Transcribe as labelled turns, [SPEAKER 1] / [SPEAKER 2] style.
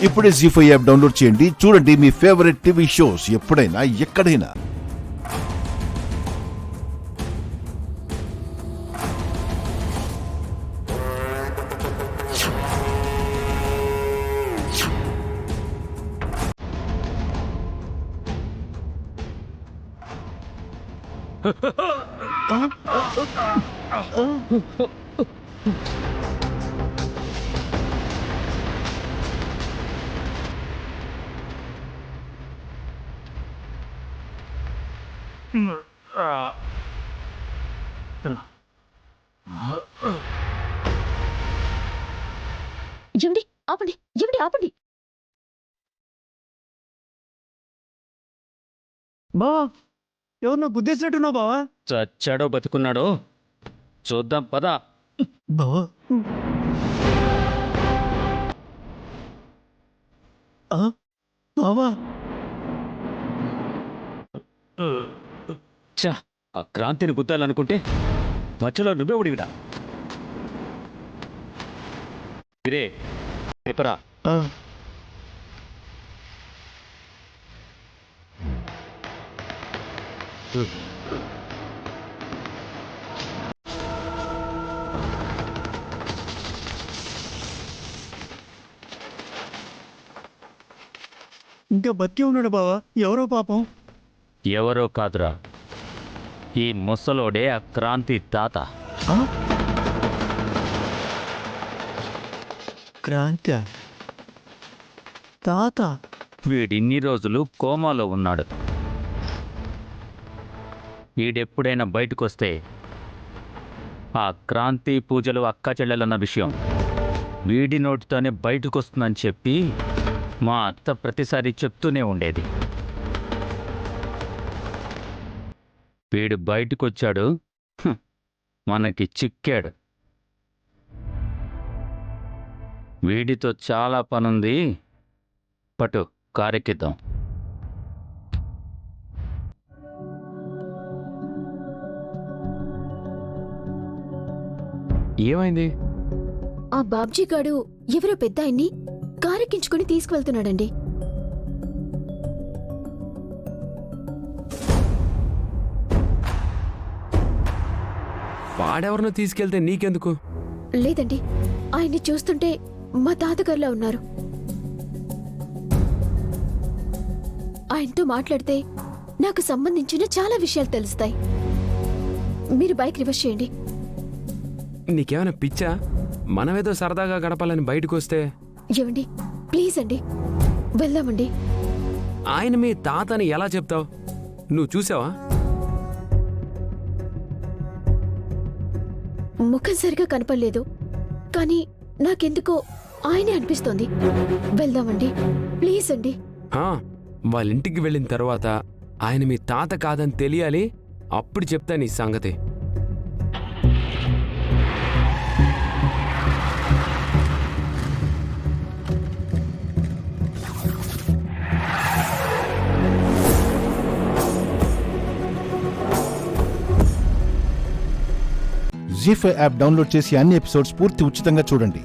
[SPEAKER 1] ఇప్పుడే జీ5 app download చేయండి. చూడండి మీ ఫేవరెట్ టీవీ షోస్ ఎప్పుడైనా ఎక్కడైనా.
[SPEAKER 2] ఏమండి ఆపండి, ఏమండి ఆపండి.
[SPEAKER 3] బావా ఎవరినో గుద్దేసినట్టున్నావు బావా.
[SPEAKER 4] చచ్చాడో బతుకున్నాడో చూద్దాం పదా.
[SPEAKER 3] బావా బావా
[SPEAKER 4] చా ఆ క్రాంతిని గుద్దాలనుకుంటే మధ్యలో నువ్వే ఉడివిడా. ఇరే చెప్పరా.
[SPEAKER 3] ఇంకా బతికే ఉన్నాడు బావా. ఎవరో పాపం.
[SPEAKER 4] ఎవరో కాదురా, ఈ ముసలోడే ఆ క్రాంతి తాత.
[SPEAKER 3] క్రాంతి తాత.
[SPEAKER 4] వీడిన్ని రోజులు కోమాలో ఉన్నాడు. వీడెప్పుడైనా బయటకొస్తే ఆ క్రాంతి పూజలు అక్క చెల్లెలన్న విషయం వీడి నోటితోనే బయటకొస్తుందని చెప్పి మా అత్త ప్రతిసారి చెప్తూనే ఉండేది. వీడు బయటకొచ్చాడు, మనకి చిక్కాడు. వీడితో చాలా పనుంది, పటు కారెక్కిద్దాం.
[SPEAKER 5] ఏమైంది?
[SPEAKER 2] ఆ బాబ్జీ గాడు ఎవరో పెద్ద ఆయన్ని కారెక్కించుకుని తీసుకువెళ్తున్నాడండి.
[SPEAKER 5] వాడెవరినో తీసుకెళ్తే నీకెందుకు?
[SPEAKER 2] లేదండి, ఆయన్ని చూస్తుంటే మా తాతగారులా ఉన్నారు. ఆయనతో మాట్లాడితే నాకు సంబంధించిన చాలా విషయాలు తెలుస్తాయి. మీరు బైక్ రివర్స్ చేయండి.
[SPEAKER 5] నీకేమైనా పిచ్చా? మనమేదో సరదాగా గడపాలని బయటకు వస్తే.
[SPEAKER 2] ఏమండి ప్లీజ్ అండి, వెళ్దామండి.
[SPEAKER 5] ఆయన మీ తాతని ఎలా చెప్తావు? నువ్వు చూసావా?
[SPEAKER 2] ముఖం సరిగా కనపడలేదు, కానీ నాకెందుకో ఆయనే అనిపిస్తోంది. వెళ్దామండి ప్లీజ్ అండి.
[SPEAKER 5] వాళ్ళ ఇంటికి వెళ్ళిన తర్వాత ఆయన మీ తాత కాదని తెలియాలి. అప్పుడు చెప్తా నీ సంగతి.
[SPEAKER 1] జీ5 యాప్ డౌన్లోడ్ చేసి అన్ని ఎపిసోడ్స్ పూర్తి ఉచితంగా చూడండి.